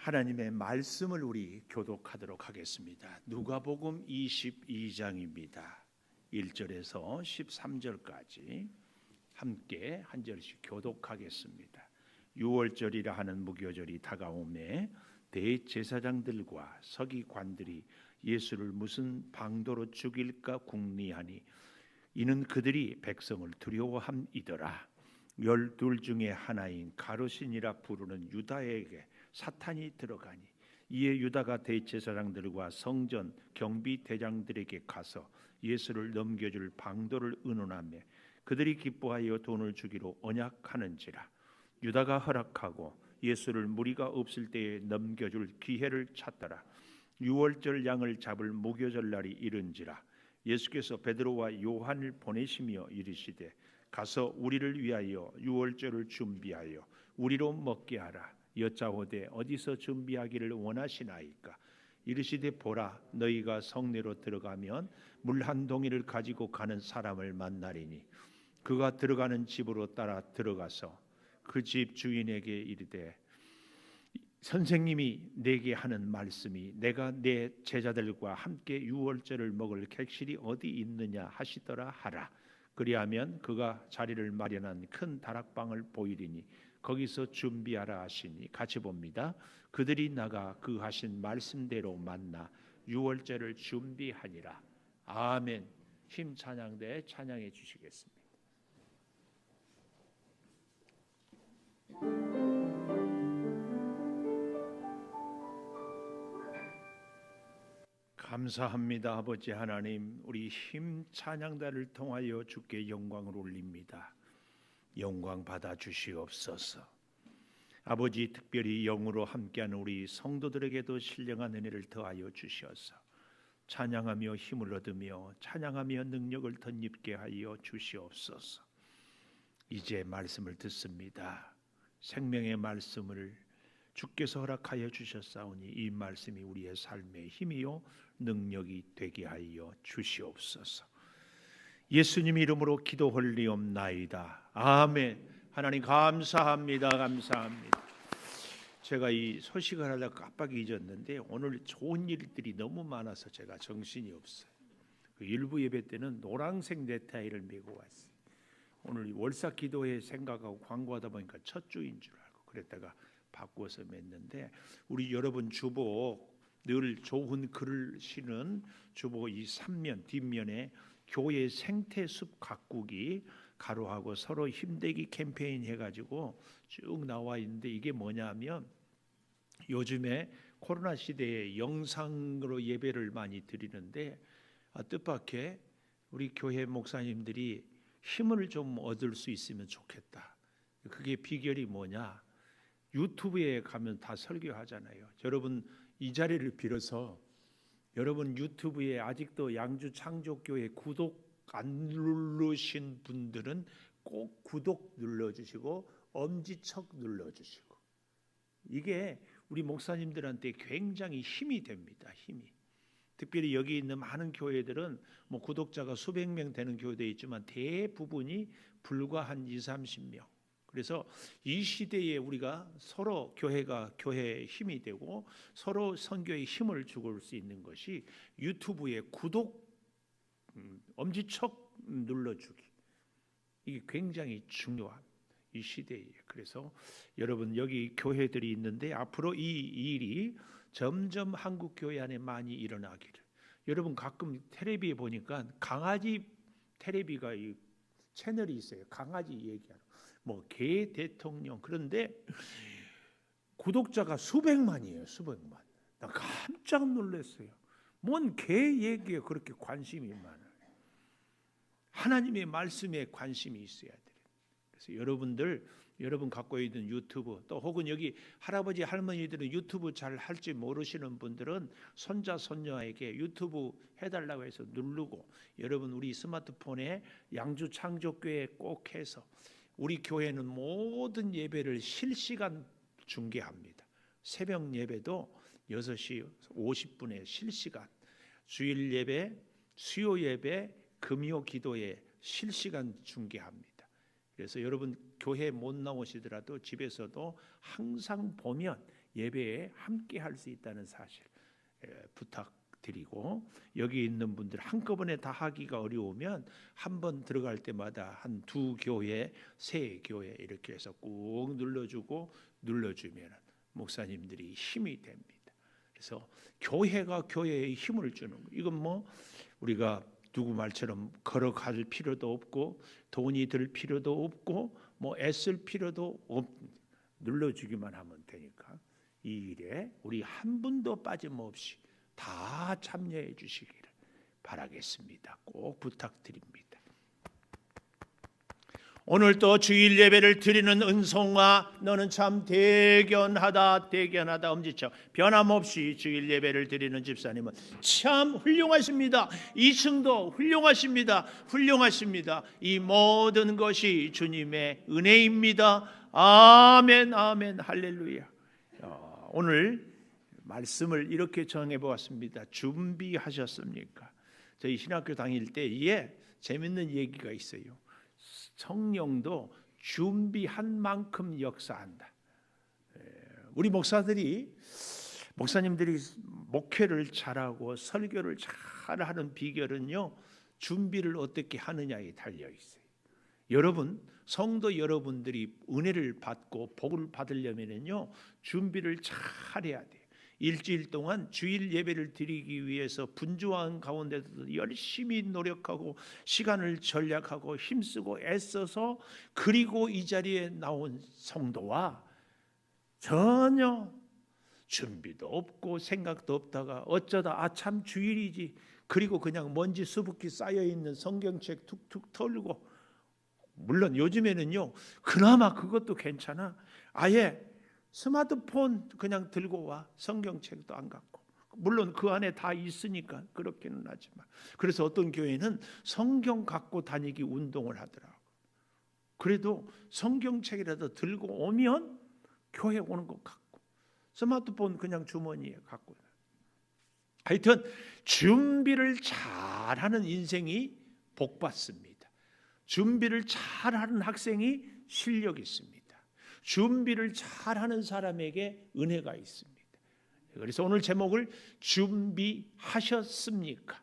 하나님의 말씀을 우리 교독하도록 하겠습니다. 누가복음 22장입니다. 1절에서 13절까지 함께 한 절씩 교독하겠습니다. 6월절이라 하는 무교절이 다가오매 대제사장들과 서기관들이 예수를 무슨 방도로 죽일까 궁리하니 이는 그들이 백성을 두려워함이더라. 12 중에 하나인 가룟이라 부르는 유다에게 사탄이 들어가니 이에 유다가 대제사장들과 성전 경비대장들에게 가서 예수를 넘겨줄 방도를 의논하며 그들이 기뻐하여 돈을 주기로 언약하는지라. 유다가 허락하고 예수를 무리가 없을 때에 넘겨줄 기회를 찾더라. 6월절 양을 잡을 무교절 날이 이른지라. 예수께서 베드로와 요한을 보내시며 이르시되 가서 우리를 위하여 6월절을 준비하여 우리로 먹게 하라. 여짜오되 어디서 준비하기를 원하시나이까. 이르시되 보라, 너희가 성내로 들어가면 물 한 동이를 가지고 가는 사람을 만나리니 그가 들어가는 집으로 따라 들어가서 그 집 주인에게 이르되 선생님이 내게 하는 말씀이 내가 내 제자들과 함께 6월절을 먹을 객실이 어디 있느냐 하시더라 하라. 그리하면 그가 자리를 마련한 큰 다락방을 보이리니 거기서 준비하라 하시니 같이 봅니다. 그들이 나가 그 하신 말씀대로 만나 6월절을 준비하니라. 아멘. 힘 찬양대 찬양해 주시겠습니다. 감사합니다. 아버지 하나님, 우리 힘 찬양단을 통하여 주께 영광을 올립니다. 영광 받아 주시옵소서. 아버지, 특별히 영으로 함께하는 우리 성도들에게도 신령한 은혜를 더하여 주시옵소서. 찬양하며 힘을 얻으며 찬양하며 능력을 덧입게 하여 주시옵소서. 이제 말씀을 듣습니다. 생명의 말씀을 주께서 허락하여 주셨사오니 이 말씀이 우리의 삶의 힘이요 능력이 되게 하여 주시옵소서. 예수님 이름으로 기도하리옵나이다. 아멘. 하나님 감사합니다. 감사합니다. 제가 이 소식을 하다가 깜빡 잊었는데 오늘 좋은 일들이 너무 많아서 제가 정신이 없어요. 그 일부 예배 때는 노란색 넥타이를 메고 왔어요. 오늘 월사 기도회 생각하고 광고하다 보니까 첫 주인 줄 알고 그랬다가 바꾸어서 맸는데 우리 여러분 주보 늘 좋은 글을 실은 주보 이 3면 뒷면에 교회 생태숲 가꾸기 가로하고 서로 힘내기 캠페인 해가지고 쭉 나와 있는데 이게 뭐냐면 요즘에 코로나 시대에 영상으로 예배를 많이 드리는데 뜻밖의 우리 교회 목사님들이 힘을 좀 얻을 수 있으면 좋겠다. 그게 비결이 뭐냐? 유튜브에 가면 다 설교하잖아요. 여러분 이 자리를 빌어서 여러분 유튜브에 아직도 양주 창조교회 구독 안 누르신 분들은 꼭 구독 눌러주시고 엄지척 눌러주시고 이게 우리 목사님들한테 굉장히 힘이 됩니다. 힘이. 특별히 여기 있는 많은 교회들은 뭐 구독자가 수백 명 되는 교회도 있지만 대부분이 불과 한 20-30명. 그래서 이 시대에 우리가 서로 교회가 교회의 힘이 되고 서로 선교의 힘을 줄 수 있는 것이 유튜브에 구독 엄지척 눌러주기. 이게 굉장히 중요한 이 시대에. 그래서 여러분 여기 교회들이 있는데 앞으로 이 일이 점점 한국 교회 안에 많이 일어나기를. 여러분 가끔 텔레비에 보니까 강아지 텔레비가 이 채널이 있어요. 강아지 얘기하는 뭐 개 대통령. 그런데 구독자가 수백만이에요. 수백만. 나 깜짝 놀랐어요. 뭔 개 얘기에 그렇게 관심이 많아요. 하나님의 말씀에 관심이 있어야 돼요. 그래서 여러분 갖고 있는 유튜브 또 혹은 여기 할아버지 할머니들은 유튜브 잘 할지 모르시는 분들은 손자 손녀에게 유튜브 해달라고 해서 누르고 여러분 우리 스마트폰에 양주 창조교회 꼭 해서 우리 교회는 모든 예배를 실시간 중계합니다. 새벽 예배도 6시 50분에 실시간, 주일 예배, 수요 예배, 금요 기도에 실시간 중계합니다. 그래서 여러분 교회 못 나오시더라도 집에서도 항상 보면 예배에 함께 할 수 있다는 사실 부탁드리고, 여기 있는 분들 한꺼번에 다 하기가 어려우면 한 번 들어갈 때마다 한 2교회, 3교회 이렇게 해서 꾹 눌러주면 목사님들이 힘이 됩니다. 그래서 교회가 교회에 힘을 주는 거. 이건 뭐 우리가 누구 말처럼 걸어갈 필요도 없고 돈이 들 필요도 없고 뭐 애쓸 필요도 눌러주기만 하면 되니까 이 일에 우리 한 분도 빠짐없이 다 참여해 주시기를 바라겠습니다. 꼭 부탁드립니다. 오늘 또 주일 예배를 드리는 은송아, 너는 참 대견하다 엄지척. 변함없이 주일 예배를 드리는 집사님은 참 훌륭하십니다. 이승도 훌륭하십니다. 이 모든 것이 주님의 은혜입니다. 아멘, 아멘, 할렐루야. 오늘 말씀을 이렇게 정해보았습니다. 준비하셨습니까? 저희 신학교 다닐 때에 재밌는 얘기가 있어요. 성령도 준비한 만큼 역사한다. 우리 목사님들이 목회를 잘하고 설교를 잘하는 비결은요, 준비를 어떻게 하느냐에 달려 있어요. 여러분, 성도 여러분들이 은혜를 받고 복을 받으려면요, 준비를 잘해야 돼요. 일주일 동안 주일 예배를 드리기 위해서 분주한 가운데도 열심히 노력하고 시간을 전략하고 힘쓰고 애써서, 그리고 이 자리에 나온 성도와 전혀 준비도 없고 생각도 없다가 어쩌다 참 주일이지, 그리고 그냥 먼지 수북히 쌓여있는 성경책 툭툭 털고, 물론 요즘에는요 그나마 그것도 괜찮아. 아예 스마트폰 그냥 들고 와. 성경책도 안 갖고. 물론 그 안에 다 있으니까 그렇기는 하지만. 그래서 어떤 교회는 성경 갖고 다니기 운동을 하더라고. 그래도 성경책이라도 들고 오면 교회 오는 것 같고, 스마트폰 그냥 주머니에 갖고. 하여튼 준비를 잘하는 인생이 복받습니다. 준비를 잘하는 학생이 실력이 있습니다. 준비를 잘하는 사람에게 은혜가 있습니다. 그래서 오늘 제목을 준비하셨습니까?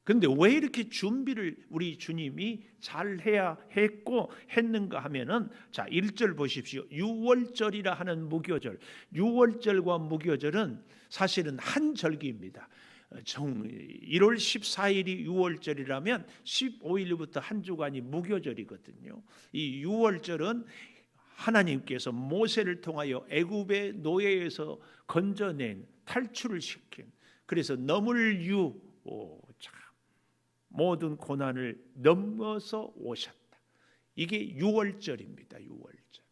근데 왜 이렇게 준비를 우리 주님이 잘해야 했고 했는가 하면은, 자 1절 보십시오. 유월절이라 하는 무교절. 유월절과 무교절은 사실은 한 절기입니다. 1월 14일이 유월절이라면 15일부터 한 주간이 무교절이거든요. 이 유월절은 하나님께서 모세를 통하여 애굽의 노예에서 건져낸, 탈출을 시킨, 그래서 넘을 모든 고난을 넘어서 오셨다. 이게 유월절입니다. 유월절.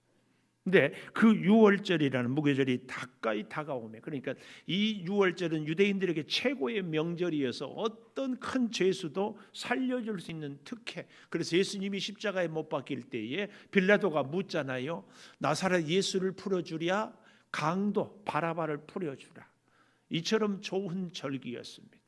근데 그 유월절이라는 무교절이 가까이 다가오면, 그러니까 이 유월절은 유대인들에게 최고의 명절이어서 어떤 큰 죄수도 살려줄 수 있는 특혜. 그래서 예수님이 십자가에 못 박힐 때에 빌라도가 묻잖아요. 나사렛 예수를 풀어주랴, 강도 바라바를 풀어주라. 이처럼 좋은 절기였습니다.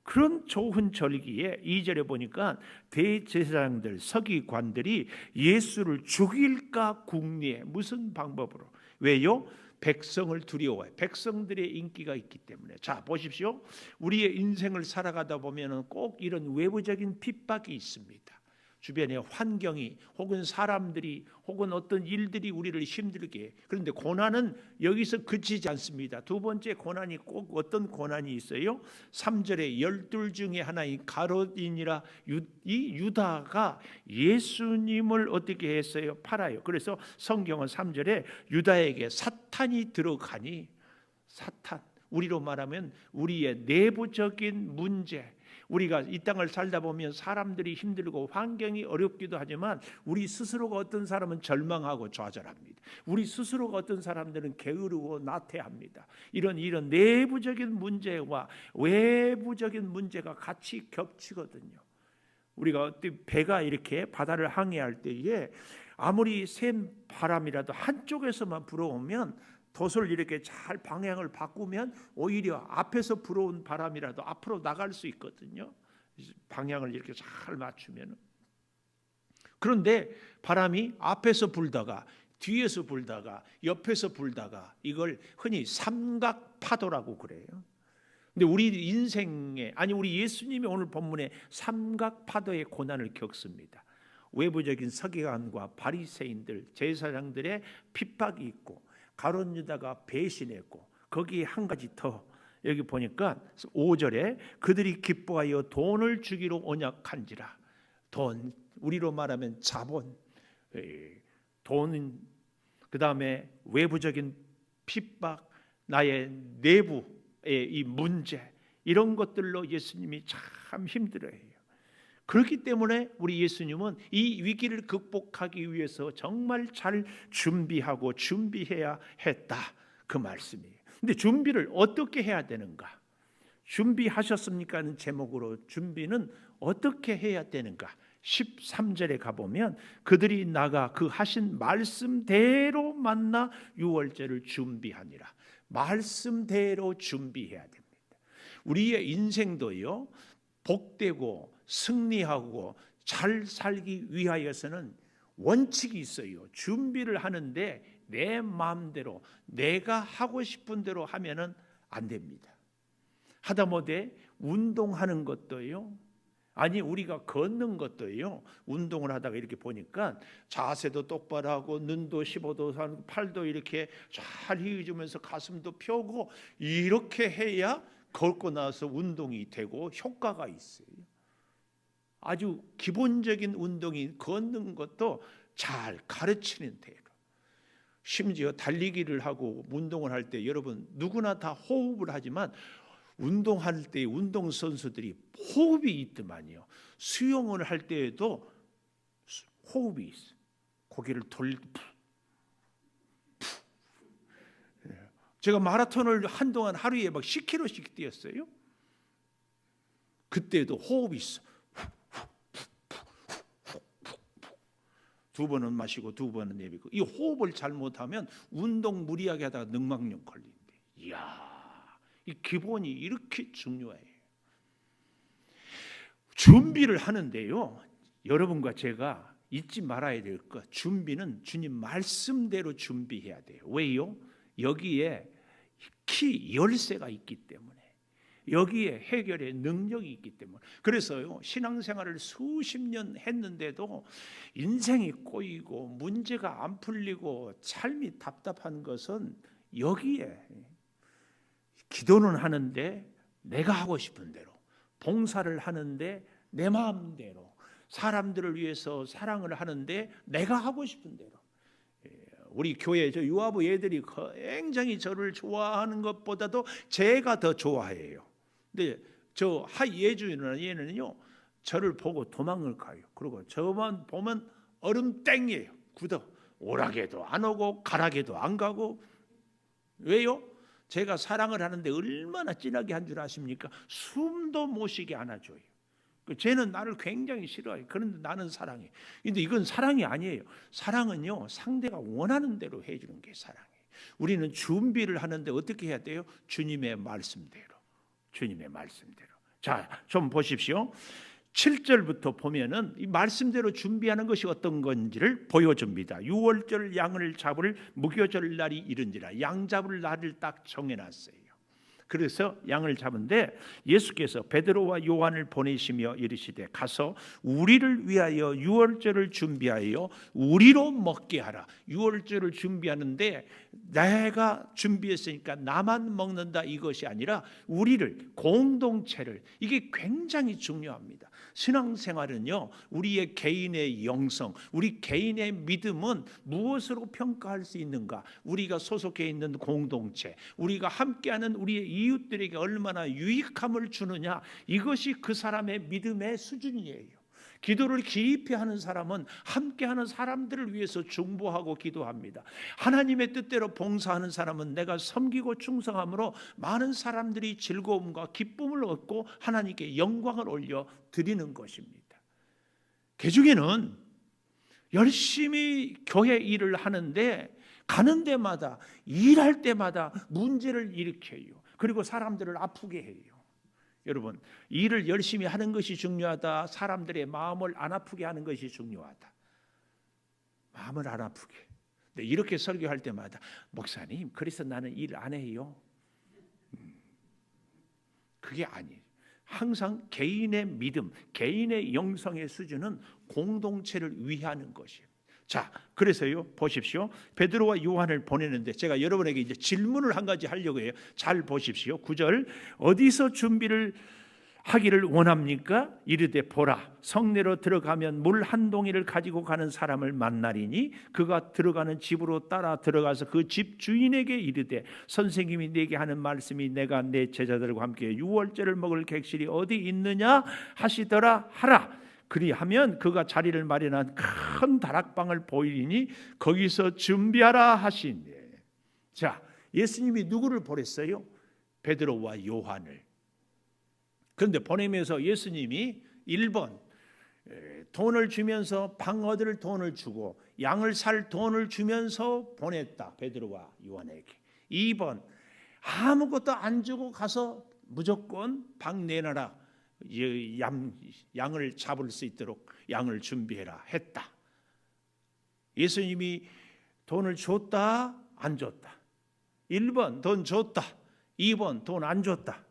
그런 좋은 절기에 2절에 보니까 대제사장들, 서기관들이 예수를 죽일까 궁리해. 무슨 방법으로? 왜요? 백성을 두려워해. 백성들의 인기가 있기 때문에. 자 보십시오. 우리의 인생을 살아가다 보면 꼭 이런 외부적인 핍박이 있습니다. 주변의 환경이, 혹은 사람들이, 혹은 어떤 일들이 우리를 힘들게 해. 그런데 고난은 여기서 그치지 않습니다. 두 번째 고난이 꼭 어떤 고난이 있어요? 3절에 12 중에 하나인 가롯인이라 이 유다가 예수님을 어떻게 했어요? 팔아요. 그래서 성경은 3절에 유다에게 사탄이 들어가니, 사탄, 우리로 말하면 우리의 내부적인 문제, 우리가 이 땅을 살다 보면 사람들이 힘들고 환경이 어렵기도 하지만 우리 스스로가 어떤 사람은 절망하고 좌절합니다. 우리 스스로가 어떤 사람들은 게으르고 나태합니다. 이런 내부적인 문제와 외부적인 문제가 같이 겹치거든요. 우리가 배가 이렇게 바다를 항해할 때에 아무리 센 바람이라도 한쪽에서만 불어오면 돛을 이렇게 잘 방향을 바꾸면 오히려 앞에서 불어온 바람이라도 앞으로 나갈 수 있거든요. 방향을 이렇게 잘 맞추면. 그런데 바람이 앞에서 불다가 뒤에서 불다가 옆에서 불다가 이걸 흔히 삼각파도라고 그래요. 근데 우리 인생에, 아니 우리 예수님이 오늘 본문에 삼각파도의 고난을 겪습니다. 외부적인 서기관과 바리새인들, 제사장들의 핍박이 있고 가룟 유다가 배신했고, 거기에 한 가지 더, 여기 보니까 5절에 그들이 기뻐하여 돈을 주기로 언약한지라. 돈, 우리로 말하면 자본, 돈, 그 다음에 외부적인 핍박, 나의 내부의 이 문제, 이런 것들로 예수님이 참 힘들어해요. 그렇기 때문에 우리 예수님은 이 위기를 극복하기 위해서 정말 잘 준비하고 준비해야 했다, 그 말씀이에요. 근데 준비를 어떻게 해야 되는가? 준비하셨습니까? 하는 제목으로 준비는 어떻게 해야 되는가? 13절에 가보면 그들이 나가 그 하신 말씀대로 만나 유월절을 준비하니라. 말씀대로 준비해야 됩니다. 우리의 인생도요, 복되고 승리하고 잘 살기 위하여서는 원칙이 있어요. 준비를 하는데 내 마음대로 내가 하고 싶은 대로 하면은 안 됩니다. 하다못해 운동하는 것도요, 아니 우리가 걷는 것도요, 운동을 하다가 이렇게 보니까 자세도 똑바로 하고 눈도 15도 하고 팔도 이렇게 잘 휘어주면서 가슴도 펴고 이렇게 해야 걷고 나서 운동이 되고 효과가 있어요. 아주 기본적인 운동인 걷는 것도 잘 가르치는 대로, 심지어 달리기를 하고 운동을 할 때 여러분 누구나 다 호흡을 하지만 운동할 때 운동선수들이 호흡이 있더만요. 수영을 할 때에도 호흡이 있어. 고개를 돌리고 제가 마라톤을 한동안 하루에 막 10km씩 뛰었어요. 그때도 호흡이 있어. 두 번은 마시고 두 번은 내뱉고. 이 호흡을 잘못하면 운동 무리하게 하다가 늑막염 걸린대. 이야, 이 기본이 이렇게 중요해요. 준비를 하는데요, 여러분과 제가 잊지 말아야 될 것, 준비는 주님 말씀대로 준비해야 돼요. 왜요? 여기에 키 열쇠가 있기 때문에, 여기에 해결의 능력이 있기 때문에. 그래서요, 신앙생활을 수십 년 했는데도 인생이 꼬이고 문제가 안 풀리고 삶이 답답한 것은 여기에, 기도는 하는데 내가 하고 싶은 대로, 봉사를 하는데 내 마음대로, 사람들을 위해서 사랑을 하는데 내가 하고 싶은 대로. 우리 교회 저 유아부 애들이 굉장히 저를 좋아하는 것보다도 제가 더 좋아해요. 근데 저 하예주는 얘는요, 저를 보고 도망을 가요. 그리고 저만 보면 얼음땡이에요. 굳어. 오락에도 안 오고 가락에도 안 가고. 왜요? 제가 사랑을 하는데 얼마나 진하게 한 줄 아십니까? 숨도 못 쉬게 안아줘요. 쟤는 나를 굉장히 싫어해요. 그런데 나는 사랑해. 근데 이건 사랑이 아니에요. 사랑은요, 상대가 원하는 대로 해주는 게 사랑이에요. 우리는 준비를 하는데 어떻게 해야 돼요? 주님의 말씀대로. 주님의 말씀대로. 자, 좀 보십시오. 7절부터 보면은 이 말씀대로 준비하는 것이 어떤 건지를 보여줍니다. 6월절 양을 잡을 무교절 날이 이른지라. 양 잡을 날을 딱 정해놨어요. 그래서 양을 잡은데 예수께서 베드로와 요한을 보내시며 이르시되 가서 우리를 위하여 유월절을 준비하여 우리로 먹게 하라. 유월절을 준비하는데 내가 준비했으니까 나만 먹는다 이것이 아니라 우리를, 공동체를, 이게 굉장히 중요합니다. 신앙생활은요, 우리의 개인의 영성, 우리 개인의 믿음은 무엇으로 평가할 수 있는가? 우리가 소속해 있는 공동체, 우리가 함께하는 우리의 이웃들에게 얼마나 유익함을 주느냐, 이것이 그 사람의 믿음의 수준이에요. 기도를 깊이 하는 사람은 함께하는 사람들을 위해서 중보하고 기도합니다. 하나님의 뜻대로 봉사하는 사람은 내가 섬기고 충성함으로 많은 사람들이 즐거움과 기쁨을 얻고 하나님께 영광을 올려 드리는 것입니다. 개중에는 열심히 교회 일을 하는데 가는 데마다, 일할 때마다 문제를 일으켜요. 그리고 사람들을 아프게 해요. 여러분, 일을 열심히 하는 것이 중요하다, 사람들의 마음을 안 아프게 하는 것이 중요하다. 마음을 안 아프게. 근데 이렇게 설교할 때마다 목사님, 그래서 나는 일 안 해요. 그게 아니에요. 항상 개인의 믿음, 개인의 영성의 수준은 공동체를 위하는 것이에요. 자, 그래서요, 보십시오. 베드로와 요한을 보내는데 제가 여러분에게 이제 질문을 한 가지 하려고 해요. 잘 보십시오. 9절, 어디서 준비를 하기를 원합니까? 이르되 보라, 성내로 들어가면 물 한 동이를 가지고 가는 사람을 만나리니 그가 들어가는 집으로 따라 들어가서 그 집 주인에게 이르되 선생님이 내게 하는 말씀이 내가 내 제자들과 함께 유월절을 먹을 객실이 어디 있느냐 하시더라 하라. 그리하면 그가 자리를 마련한 큰 다락방을 보이리니 거기서 준비하라 하시니. 자, 예수님이 누구를 보냈어요? 베드로와 요한을. 그런데 보내면서 예수님이 1번 돈을 주면서 방 얻을 돈을 주고 양을 살 돈을 주면서 보냈다, 베드로와 요한에게. 2번 아무것도 안 주고 가서 무조건 방 내놔라, 양을 잡을 수 있도록 양을 준비해라 했다. 예수님이 돈을 줬다 안 줬다? 1번 돈 줬다, 2번 돈 안 줬다.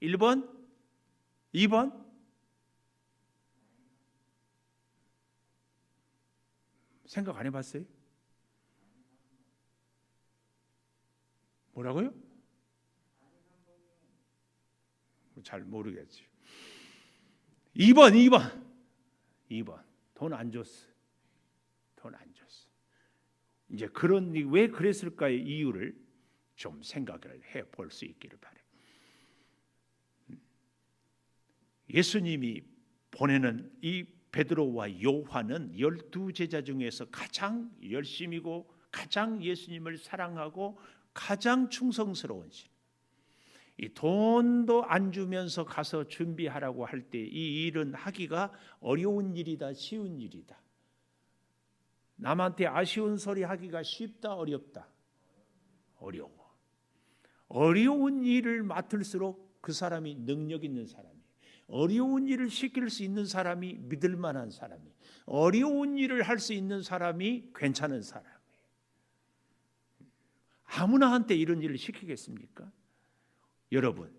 1번 2번? 생각 안 해봤어요? 뭐라고요? 잘 모르겠지. 2번 돈 안 줬어. 돈 안 줬어. 이제 그런 왜 그랬을까의 이유를 좀 생각을 해볼 수 있기를 바래요. 예수님이 보내는 이 베드로와 요한은 12제자 중에서 가장 열심이고 가장 예수님을 사랑하고 가장 충성스러운 신. 이 돈도 안 주면서 가서 준비하라고 할 때 이 일은 하기가 어려운 일이다, 쉬운 일이다. 남한테 아쉬운 소리 하기가 쉽다, 어렵다? 어려워. 어려운 일을 맡을수록 그 사람이 능력 있는 사람이에요. 어려운 일을 시킬 수 있는 사람이 믿을 만한 사람이에요. 어려운 일을 할 수 있는 사람이 괜찮은 사람이에요. 아무나 한테 이런 일을 시키겠습니까? 여러분,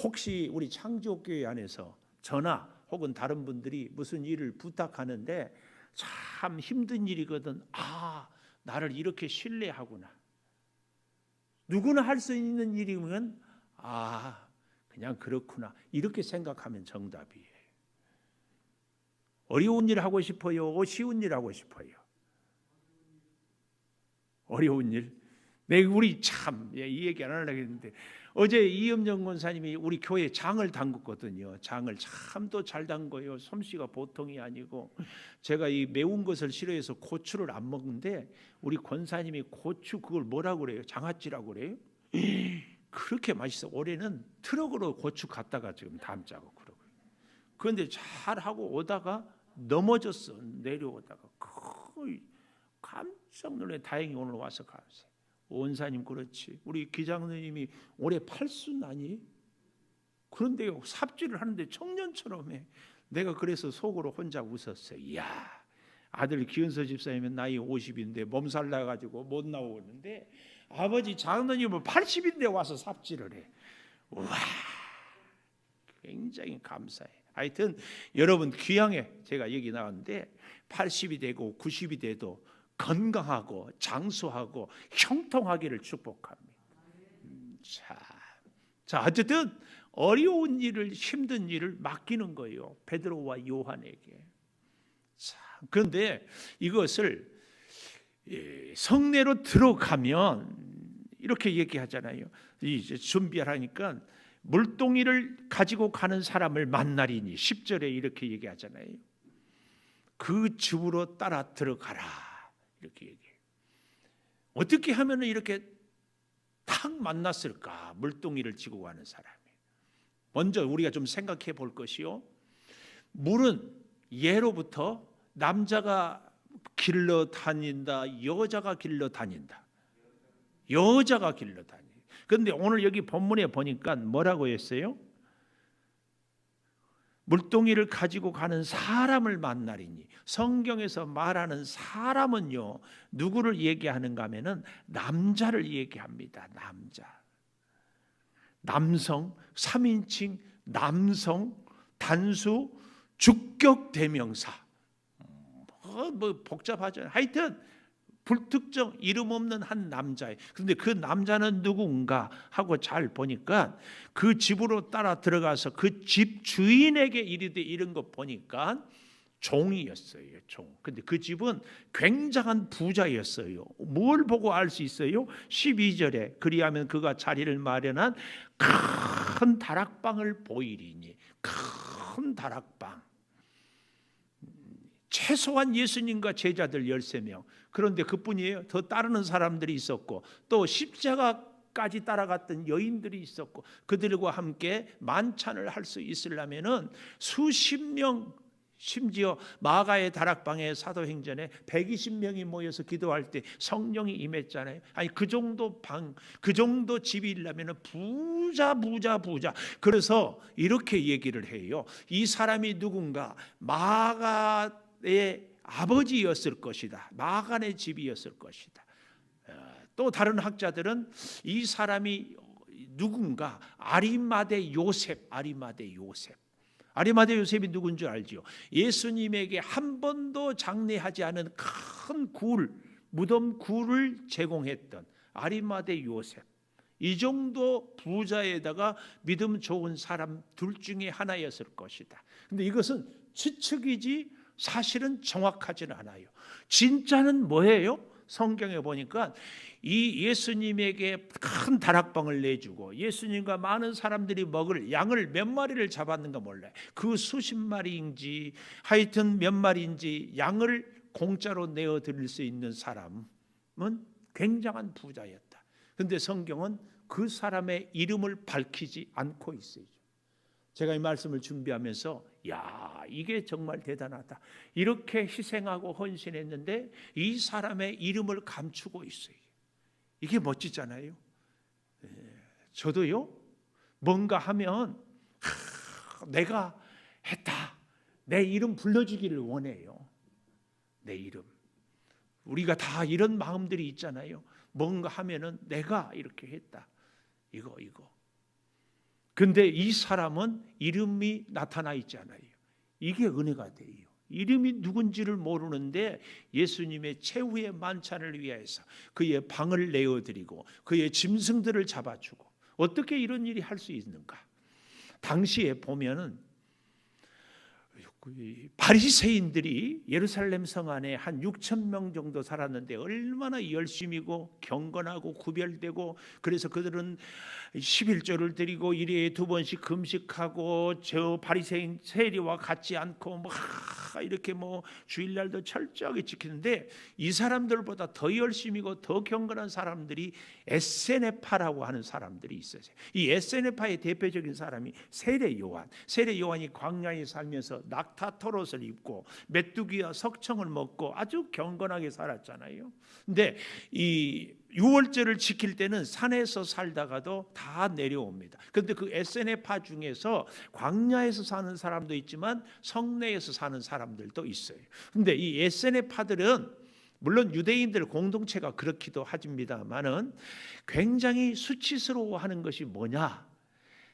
혹시 우리 창조교회 안에서 저나 혹은 다른 분들이 무슨 일을 부탁하는데 참 힘든 일이거든. 아, 나를 이렇게 신뢰하구나. 누구나 할 수 있는 일이면 그냥 그렇구나, 이렇게 생각하면 정답이에요. 어려운 일 하고 싶어요? 쉬운 일 하고 싶어요? 어려운 일? 우리 참 이 얘기 안 하려고 했는데 어제 이음정 권사님이 우리 교회 장을 담궜거든요. 장을 참 또 잘 담궈요. 솜씨가 보통이 아니고, 제가 이 매운 것을 싫어해서 고추를 안 먹는데 우리 권사님이 고추 그걸 뭐라고 그래요? 장아찌라고 그래요? 그렇게 맛있어. 올해는 트럭으로 고추 갖다가 지금 담자고 그러고. 그런데 잘하고 오다가 넘어졌어. 내려오다가 거의 깜짝 놀래. 다행히 오늘 와서 가세요. 원사님 그렇지. 우리 기장님이 올해 8순 아니? 그런데 삽질을 하는데 청년처럼 해. 내가 그래서 속으로 혼자 웃었어요. 이야, 아들 기은서 집사님은 나이 50인데 몸살 나가지고 못 나오는데 아버지 장로님은 80인데 와서 삽질을 해. 와, 굉장히 감사해. 하여튼 여러분 귀향에 제가 여기 나왔는데 80이 되고 90이 돼도 건강하고 장수하고 형통하기를 축복합니다. 자, 어쨌든 어려운 일을, 힘든 일을 맡기는 거예요. 베드로와 요한에게. 자, 그런데 이것을 성내로 들어가면 이렇게 얘기하잖아요. 이제 준비하라니까 물동이를 가지고 가는 사람을 만나리니 10절에 이렇게 얘기하잖아요. 그 집으로 따라 들어가라, 이렇게 얘기해요. 어떻게 하면 이렇게 탁 만났을까? 물동이를 지고 가는 사람이. 먼저 우리가 좀 생각해 볼 것이요, 물은 예로부터 남자가 길러 다닌다, 여자가 길러 다닌다. 여자가 길러 다닌다. 그런데 오늘 여기 본문에 보니까 뭐라고 했어요? 물동이를 가지고 가는 사람을 만나리니, 성경에서 말하는 사람은요 누구를 얘기하는가 하면은 남자를 얘기합니다. 남성, 3인칭 남성, 단수, 주격 대명사. 뭐 복잡하잖아요. 하여튼 불특정 이름 없는 한 남자예요. 그런데 그 남자는 누군가 하고 잘 보니까 그 집으로 따라 들어가서 그 집 주인에게 이르되 이런 거 보니까 종이었어요. 종. 근데 그 집은 굉장한 부자였어요. 뭘 보고 알 수 있어요? 12절에 그리하면 그가 자리를 마련한 큰 다락방을 보이리니. 큰 다락방. 최소한 예수님과 제자들 13명. 그런데 그뿐이에요. 더 따르는 사람들이 있었고 또 십자가까지 따라갔던 여인들이 있었고 그들과 함께 만찬을 할 수 있으려면은 수십 명, 심지어 마가의 다락방에 사도행전에 120명이 모여서 기도할 때 성령이 임했잖아요. 아니 그 정도 방, 그 정도 집이려면 부자. 그래서 이렇게 얘기를 해요. 이 사람이 누군가 마가의 아버지였을 것이다. 마간의 집이었을 것이다. 또 다른 학자들은 이 사람이 누군가 아리마대 요셉이 누군 줄 알지요? 예수님에게 한 번도 장례하지 않은 큰 무덤 굴을 제공했던 아리마대 요셉. 이 정도 부자에다가 믿음 좋은 사람 둘 중에 하나였을 것이다. 근데 이것은 추측이지 사실은 정확하지는 않아요. 진짜는 뭐예요? 성경에 보니까 이 예수님에게 큰 다락방을 내주고 예수님과 많은 사람들이 먹을 양을 몇 마리를 잡았는가 몰라요. 그 수십 마리인지 하여튼 몇 마리인지 양을 공짜로 내어드릴 수 있는 사람은 굉장한 부자였다. 그런데 성경은 그 사람의 이름을 밝히지 않고 있어요. 제가 이 말씀을 준비하면서 야, 이게 정말 대단하다. 이렇게 희생하고 헌신했는데 이 사람의 이름을 감추고 있어요. 이게 멋지잖아요. 저도요, 뭔가 하면 내가 했다. 내 이름 불러주기를 원해요. 내 이름. 우리가 다 이런 마음들이 있잖아요. 뭔가 하면은 내가 이렇게 했다. 이거. 근데 이 사람은 이름이 나타나 있지 않아요. 이게 은혜가 돼요. 이름이 누군지를 모르는데 예수님의 최후의 만찬을 위해서 그의 방을 내어드리고 그의 짐승들을 잡아주고 어떻게 이런 일이 할 수 있는가? 당시에 보면은 바리새인들이 예루살렘 성 안에 한 6천 명 정도 살았는데 얼마나 열심이고 경건하고 구별되고 그래서 그들은 11조를 드리고 1회에 2번씩 금식하고 저 바리새인 세리와 같지 않고 이렇게 주일날도 철저하게 지키는데 이 사람들보다 더 열심이고 더 경건한 사람들이 에세네파라고 하는 사람들이 있어요. 이 에세네파의 대표적인 사람이 세례 요한이 광야에 살면서 낙타 털옷을 입고 메뚜기와 석청을 먹고 아주 경건하게 살았잖아요. 근데 이 유월절을 지킬 때는 산에서 살다가도 다 내려옵니다. 그런데 그 에세네파 중에서 광야에서 사는 사람도 있지만 성내에서 사는 사람들도 있어요. 그런데 이 에세네파들은 물론 유대인들 공동체가 그렇기도 하지만은 굉장히 수치스러워하는 것이 뭐냐?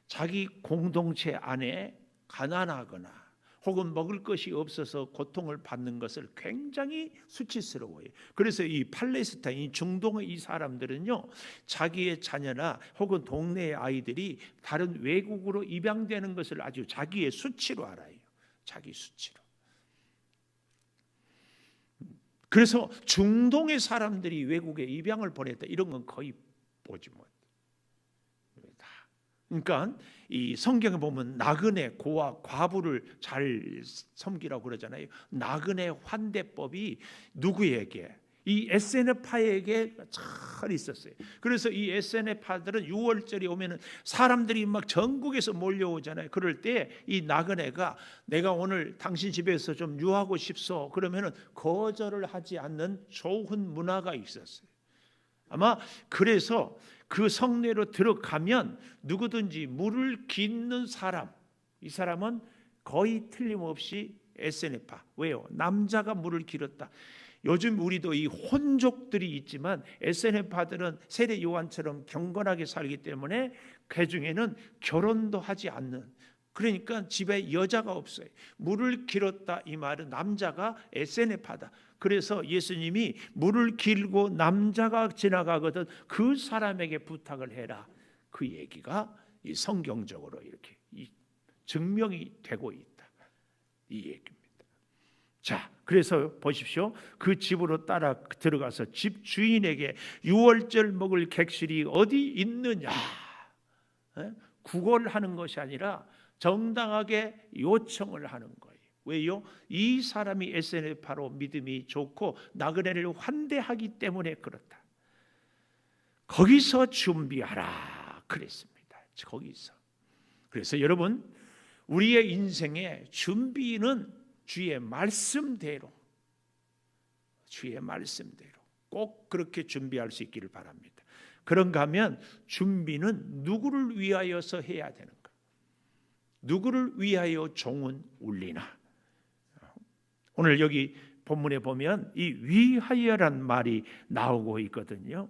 자기 공동체 안에 가난하거나 혹은 먹을 것이 없어서 고통을 받는 것을 굉장히 수치스러워해요. 그래서 이 팔레스타인, 이 중동의 이 사람들은요, 자기의 자녀나 혹은 동네의 아이들이 다른 외국으로 입양되는 것을 아주 자기의 수치로 알아요. 자기 수치로. 그래서 중동의 사람들이 외국에 입양을 보냈다 이런 건 거의 보지 못해요. 그러니까 이 성경에 보면 나그네 고아 과부를 잘 섬기라고 그러잖아요. 나그네 환대법이 누구에게? 이 에세네파에게 잘 있었어요. 그래서 이 에세네파들은 6월절이 오면은 사람들이 막 전국에서 몰려오잖아요. 그럴 때 이 나그네가 내가 오늘 당신 집에서 좀 유하고 싶소. 그러면은 거절을 하지 않는 좋은 문화가 있었어요. 아마 그래서 그 성내로 들어가면 누구든지 물을 깃는 사람, 이 사람은 거의 틀림없이 에세네파. 왜요? 남자가 물을 길었다. 요즘 우리도 이 혼족들이 있지만 에세네파들은 세례 요한처럼 경건하게 살기 때문에 그 중에는 결혼도 하지 않는, 그러니까 집에 여자가 없어요. 물을 길었다 이 말은 남자가 에세네파다. 그래서 예수님이 물을 길고 남자가 지나가거든 그 사람에게 부탁을 해라. 그 얘기가 이 성경적으로 이렇게 증명이 되고 있다. 이 얘기입니다. 자, 그래서 보십시오. 그 집으로 따라 들어가서 집 주인에게 유월절 먹을 객실이 어디 있느냐, 구걸하는 것이 아니라 정당하게 요청을 하는 거예요. 왜요? 이 사람이 에세네파로 믿음이 좋고 나그네를 환대하기 때문에 그렇다. 거기서 준비하라 그랬습니다. 거기서. 그래서 여러분, 우리의 인생의 준비는 주의 말씀대로 꼭 그렇게 준비할 수 있기를 바랍니다. 그런가 하면 준비는 누구를 위하여서 해야 되는가? 누구를 위하여 종은 울리나? 오늘 여기 본문에 보면 이 위하여란 말이 나오고 있거든요.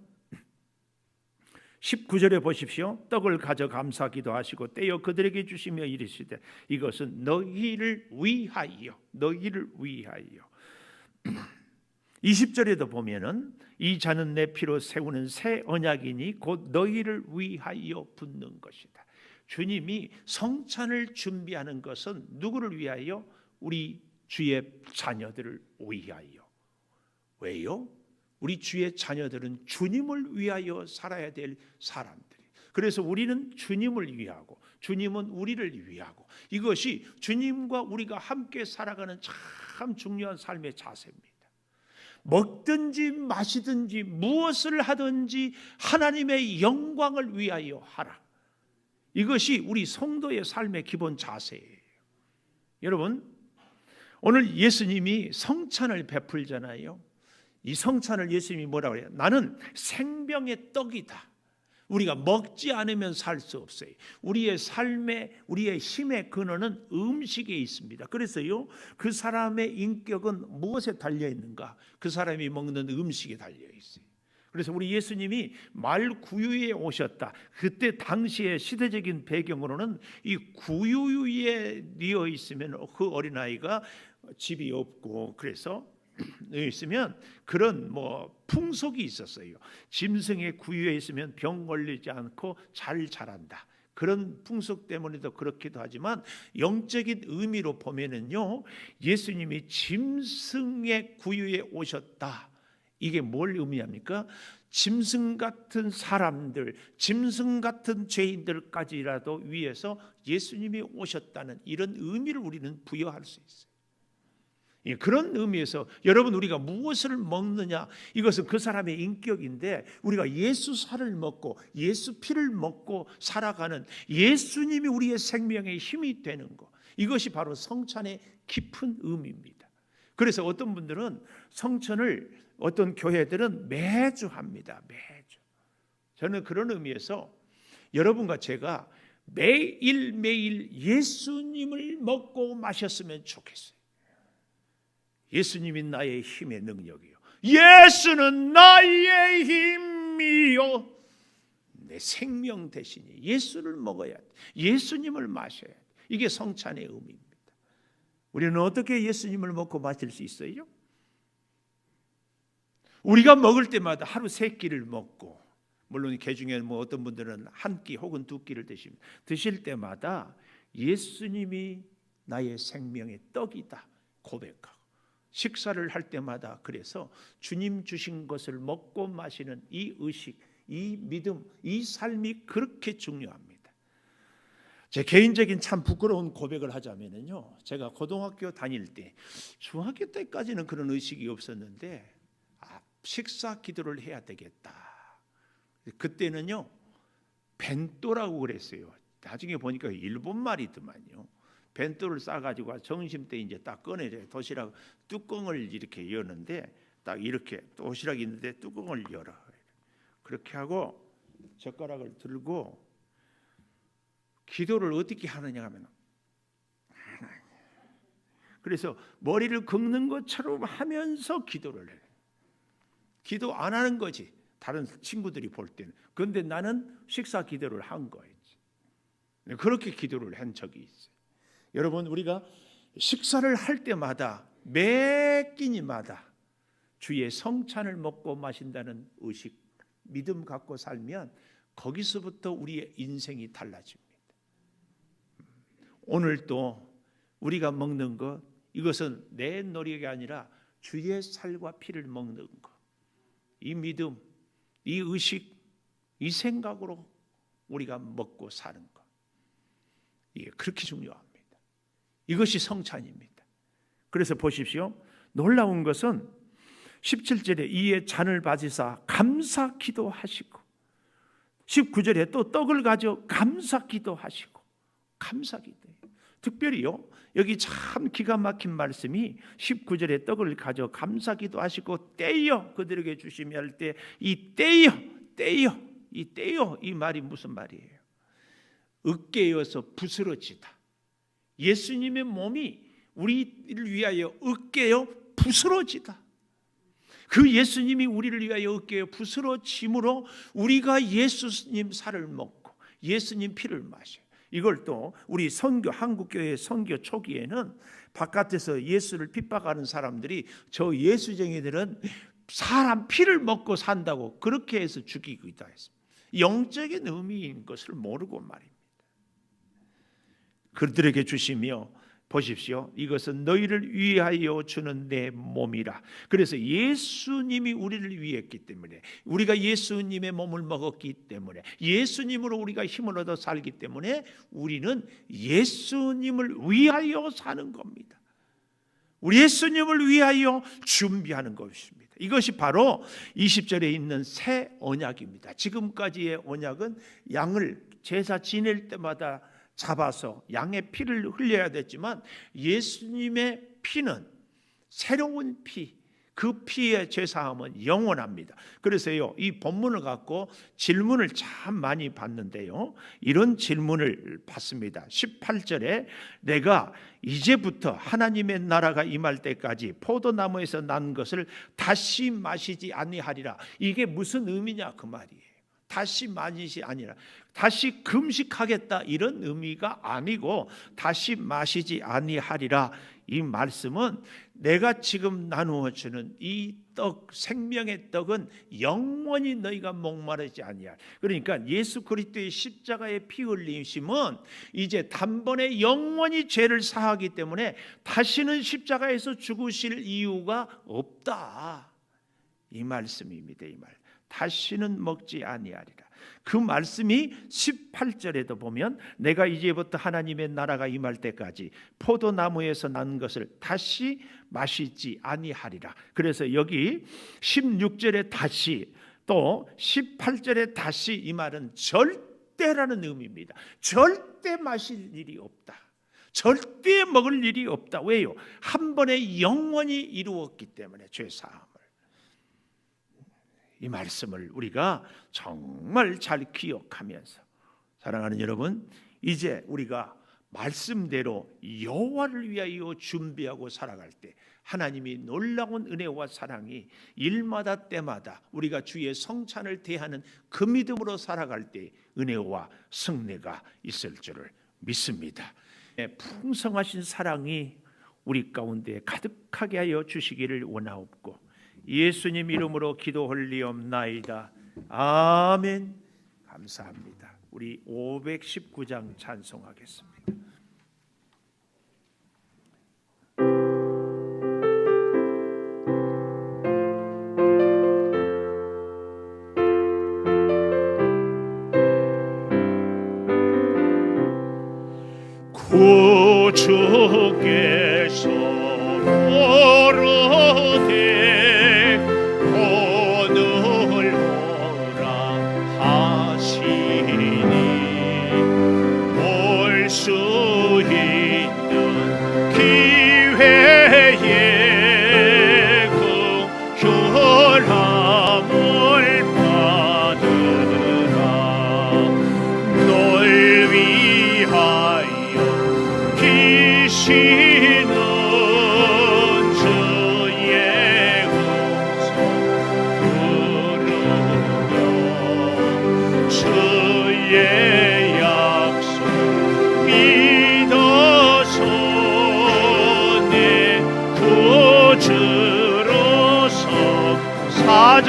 19절에 보십시오. 떡을 가져 감사 기도하시고 떼어 그들에게 주시며 이르시되 이것은 너희를 위하여. 20절에도 보면은 이 잔은 내 피로 세우는 새 언약이니 곧 너희를 위하여 붓는 것이다. 주님이 성찬을 준비하는 것은 누구를 위하여? 우리 주의 자녀들을 위하여. 왜요? 우리 주의 자녀들은 주님을 위하여 살아야 될 사람들이. 그래서 우리는 주님을 위하고 주님은 우리를 위하고, 이것이 주님과 우리가 함께 살아가는 참 중요한 삶의 자세입니다. 먹든지 마시든지 무엇을 하든지 하나님의 영광을 위하여 하라. 이것이 우리 성도의 삶의 기본 자세예요. 여러분, 오늘 예수님이 성찬을 베풀잖아요. 이 성찬을 예수님이 뭐라고 그래요? 나는 생명의 떡이다. 우리가 먹지 않으면 살 수 없어요. 우리의 삶의, 우리의 힘의 근원은 음식에 있습니다. 그래서요, 그 사람의 인격은 무엇에 달려 있는가? 그 사람이 먹는 음식에 달려 있어요. 그래서 우리 예수님이 말구유에 오셨다. 그때 당시의 시대적인 배경으로는 이 구유에 뉘어 있으면 그 어린아이가 집이 없고, 그래서 있으면 그런 풍속이 있었어요. 짐승의 구유에 있으면 병 걸리지 않고 잘 자란다. 그런 풍속 때문에도 그렇기도 하지만 영적인 의미로 보면은요, 예수님이 짐승의 구유에 오셨다. 이게 뭘 의미합니까? 짐승 같은 사람들, 짐승 같은 죄인들까지라도 위해서 예수님이 오셨다는 이런 의미를 우리는 부여할 수 있어요. 그런 의미에서 여러분, 우리가 무엇을 먹느냐, 이것은 그 사람의 인격인데, 우리가 예수 살을 먹고 예수 피를 먹고 살아가는 예수님이 우리의 생명의 힘이 되는 것, 이것이 바로 성찬의 깊은 의미입니다. 그래서 어떤 분들은 성찬을, 어떤 교회들은 매주 합니다. 매주. 저는 그런 의미에서 여러분과 제가 매일매일 예수님을 먹고 마셨으면 좋겠어요. 예수님이 나의 힘의 능력이요, 예수는 나의 힘이요, 내 생명 대신에 예수를 먹어야 돼. 예수님을 마셔야 돼. 이게 성찬의 의미입니다. 우리는 어떻게 예수님을 먹고 마실 수 있어요? 우리가 먹을 때마다 하루 3끼를 먹고, 물론 그 중에 어떤 분들은 한 끼 혹은 2끼를 드십니다. 드실 때마다 예수님이 나의 생명의 떡이다 고백하고, 식사를 할 때마다 그래서 주님 주신 것을 먹고 마시는 이 의식, 이 믿음, 이 삶이 그렇게 중요합니다. 제 개인적인 참 부끄러운 고백을 하자면요, 제가 고등학교 다닐 때, 중학교 때까지는 그런 의식이 없었는데 식사 기도를 해야 되겠다. 그때는요 벤또라고 그랬어요. 나중에 보니까 일본 말이더만요. 벤또를 싸가지고 점심 때 이제 딱 꺼내줘요. 도시락 뚜껑을 이렇게 여는데, 딱 이렇게 도시락이 있는데 뚜껑을 열어. 그렇게 하고 젓가락을 들고 기도를 어떻게 하느냐 하면 그래서 머리를 긁는 것처럼 하면서 기도를 해. 기도 안 하는 거지, 다른 친구들이 볼 때는. 그런데 나는 식사 기도를 한 거지. 그렇게 기도를 한 적이 있어요. 여러분, 우리가 식사를 할 때마다 매 끼니마다 주의 성찬을 먹고 마신다는 의식, 믿음 갖고 살면 거기서부터 우리의 인생이 달라집니다. 오늘도 우리가 먹는 것, 이것은 내 노력이 아니라 주의 살과 피를 먹는 것, 이 믿음, 이 의식, 이 생각으로 우리가 먹고 사는 것, 이게 그렇게 중요합니다. 이것이 성찬입니다. 그래서 보십시오, 놀라운 것은 17절에 이에 잔을 받으사 감사 기도하시고, 19절에 또 떡을 가져 감사 기도하시고, 감사 기도예요. 특별히요, 여기 참 기가 막힌 말씀이 19절에 떡을 가져 감사 기도하시고 떼어 그들에게 주시며 할 때 이 떼어 이 말이 무슨 말이에요? 으깨어서 부스러지다. 예수님의 몸이 우리를 위하여 으깨어 부스러지다. 그 예수님이 우리를 위하여 으깨어 부스러짐으로 우리가 예수님 살을 먹고 예수님 피를 마셔요. 이걸 또 우리 선교, 한국교회 선교 초기에는 바깥에서 예수를 핍박하는 사람들이 저 예수쟁이들은 사람 피를 먹고 산다고 그렇게 해서 죽이고 있다 했습니다. 영적인 의미인 것을 모르고 말입니다. 그들에게 주시며 보십시오, 이것은 너희를 위하여 주는 내 몸이라. 그래서 예수님이 우리를 위해 했기 때문에, 우리가 예수님의 몸을 먹었기 때문에, 예수님으로 우리가 힘을 얻어 살기 때문에 우리는 예수님을 위하여 사는 겁니다. 우리 예수님을 위하여 준비하는 것입니다. 이것이 바로 20절에 있는 새 언약입니다. 지금까지의 언약은 양을 제사 지낼 때마다 잡아서 양의 피를 흘려야 됐지만 예수님의 피는 새로운 피, 그 피의 제사함은 영원합니다. 그래서요, 이 본문을 갖고 질문을 참 많이 받는데요, 이런 질문을 받습니다. 18절에 내가 이제부터 하나님의 나라가 임할 때까지 포도나무에서 난 것을 다시 마시지 아니하리라. 이게 무슨 의미냐 그 말이에요. 다시 마시지 아니라 다시 금식하겠다 이런 의미가 아니고 다시 마시지 아니하리라. 이 말씀은 내가 지금 나누어 주는 이 떡, 생명의 떡은 영원히 너희가 목마르지 아니할. 그러니까 예수 그리스도의 십자가의 피 흘리심은 이제 단번에 영원히 죄를 사하기 때문에 다시는 십자가에서 죽으실 이유가 없다, 이 말씀입니다. 이 말, 다시는 먹지 아니하리라. 그 말씀이 18절에도 보면 내가 이제부터 하나님의 나라가 임할 때까지 포도나무에서 난 것을 다시 마시지 아니하리라. 그래서 여기 16절에 다시, 또 18절에 다시, 이 말은 절대라는 의미입니다. 절대 마실 일이 없다, 절대 먹을 일이 없다. 왜요? 한 번에 영원히 이루었기 때문에, 죄사함. 이 말씀을 우리가 정말 잘 기억하면서, 사랑하는 여러분, 이제 우리가 말씀대로 여호와를 위하여 준비하고 살아갈 때 하나님이 놀라운 은혜와 사랑이 일마다 때마다 우리가 주의 성찬을 대하는 그 믿음으로 살아갈 때 은혜와 승리가 있을 줄을 믿습니다. 풍성하신 사랑이 우리 가운데 가득하게 하여 주시기를 원하옵고 예수님 이름으로 기도하옵나이다. 아멘. 감사합니다. 우리 519장 찬송하겠습니다. 구주께서 오르되 오늘 오라 하시니 올 수 있는 기회에 그 결함을 받으라. 널 위하여 기시는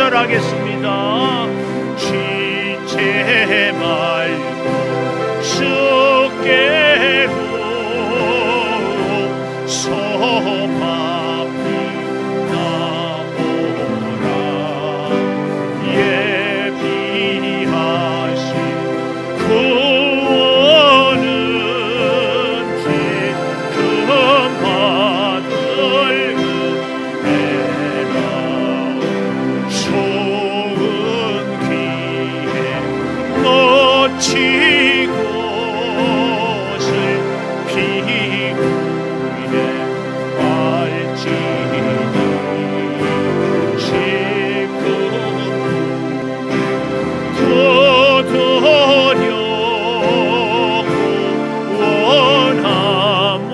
절하겠습니다. 지체 말고 주께로 성 앞이 나오라. 예비하신 구원은 지금 받을 은혜라. 좋은 기회 놓치고 것을 비구에 알지니 지금 거두려고 원함을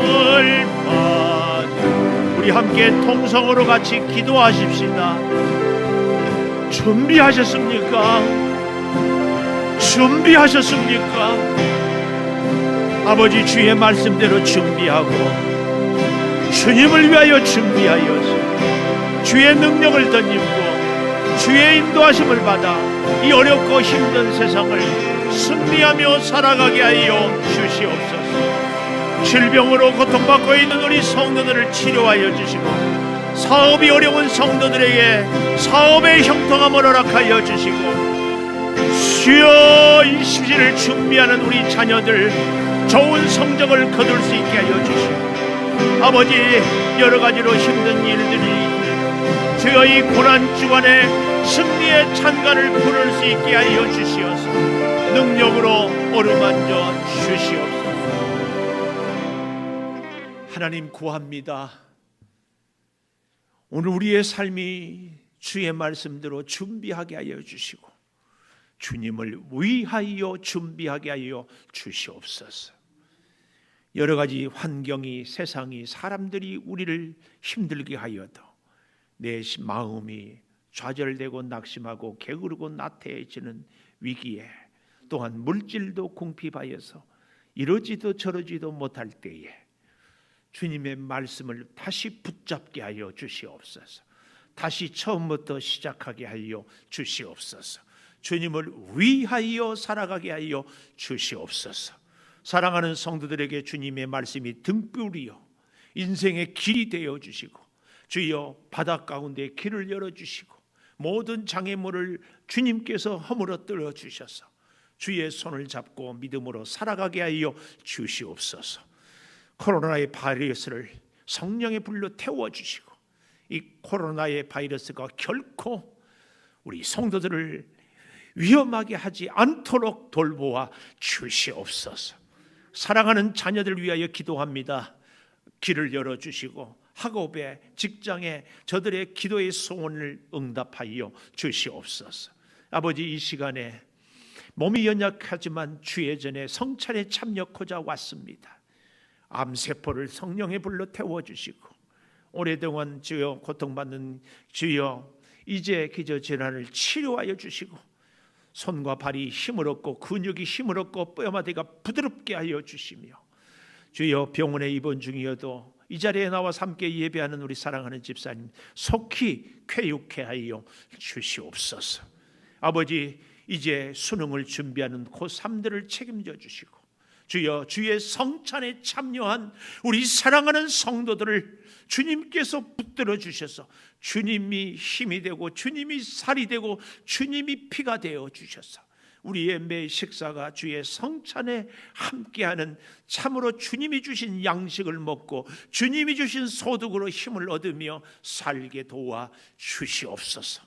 받는 우리 함께 통성으로 같이 기도하십시다. 준비하셨습니까? 준비하셨습니까? 아버지, 주의 말씀대로 준비하고 주님을 위하여 준비하여서 주의 능력을 덧입고 주의 인도하심을 받아 이 어렵고 힘든 세상을 승리하며 살아가게 하여 주시옵소서. 질병으로 고통받고 있는 우리 성도들을 치료하여 주시고, 사업이 어려운 성도들에게 사업의 형통함을 허락하여 주시고, 주여 이 시기를 준비하는 우리 자녀들 좋은 성적을 거둘 수 있게 하여 주시고, 아버지, 여러 가지로 힘든 일들이 주여 이 고난 주간에 승리의 찬가를 부를 수 있게 하여 주시어서 능력으로 어루만져 주시옵소서. 하나님, 구합니다. 오늘 우리의 삶이 주의 말씀대로 준비하게 하여 주시고 주님을 위하여 준비하게 하여 주시옵소서. 여러 가지 환경이, 세상이, 사람들이 우리를 힘들게 하여도 내 마음이 좌절되고 낙심하고 게으르고 나태해지는 위기에, 또한 물질도 궁핍하여서 이러지도 저러지도 못할 때에 주님의 말씀을 다시 붙잡게 하여 주시옵소서. 다시 처음부터 시작하게 하여 주시옵소서. 주님을 위하여 살아가게 하여 주시옵소서. 사랑하는 성도들에게 주님의 말씀이 등불이요 인생의 길이 되어 주시고, 주여 바다 가운데 길을 열어주시고 모든 장애물을 주님께서 허물어뜨려 주셔서 주의 손을 잡고 믿음으로 살아가게 하여 주시옵소서. 코로나의 바이러스를 성령의 불로 태워주시고 이 코로나의 바이러스가 결코 우리 성도들을 위험하게 하지 않도록 돌보아 주시옵소서. 사랑하는 자녀들 위하여 기도합니다. 길을 열어주시고 학업에, 직장에 저들의 기도의 소원을 응답하여 주시옵소서. 아버지, 이 시간에 몸이 연약하지만 주의 전에 성찬에 참여하고자 왔습니다. 암세포를 성령의 불로 태워주시고 오래동안 주여 고통받는 주여 이제 기저질환을 치료하여 주시고 손과 발이 힘을 얻고 근육이 힘을 얻고 뼈마디가 부드럽게 하여 주시며, 주여 병원에 입원 중이어도 이 자리에 나와서 함께 예배하는 우리 사랑하는 집사님 속히 쾌유케 하여 주시옵소서. 아버지, 이제 수능을 준비하는 고3들을 책임져 주시고 주여 주의 성찬에 참여한 우리 사랑하는 성도들을 주님께서 붙들어 주셔서 주님이 힘이 되고 주님이 살이 되고 주님이 피가 되어 주셔서 우리의 매 식사가 주의 성찬에 함께하는 참으로 주님이 주신 양식을 먹고 주님이 주신 소득으로 힘을 얻으며 살게 도와 주시옵소서.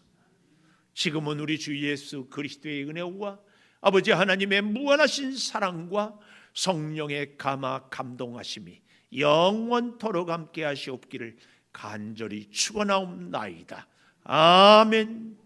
지금은 우리 주 예수 그리스도의 은혜와 아버지 하나님의 무한하신 사랑과 성령의 감화 감동하심이 영원토록 함께 하시옵기를 간절히 축원하옵나이다. 아멘.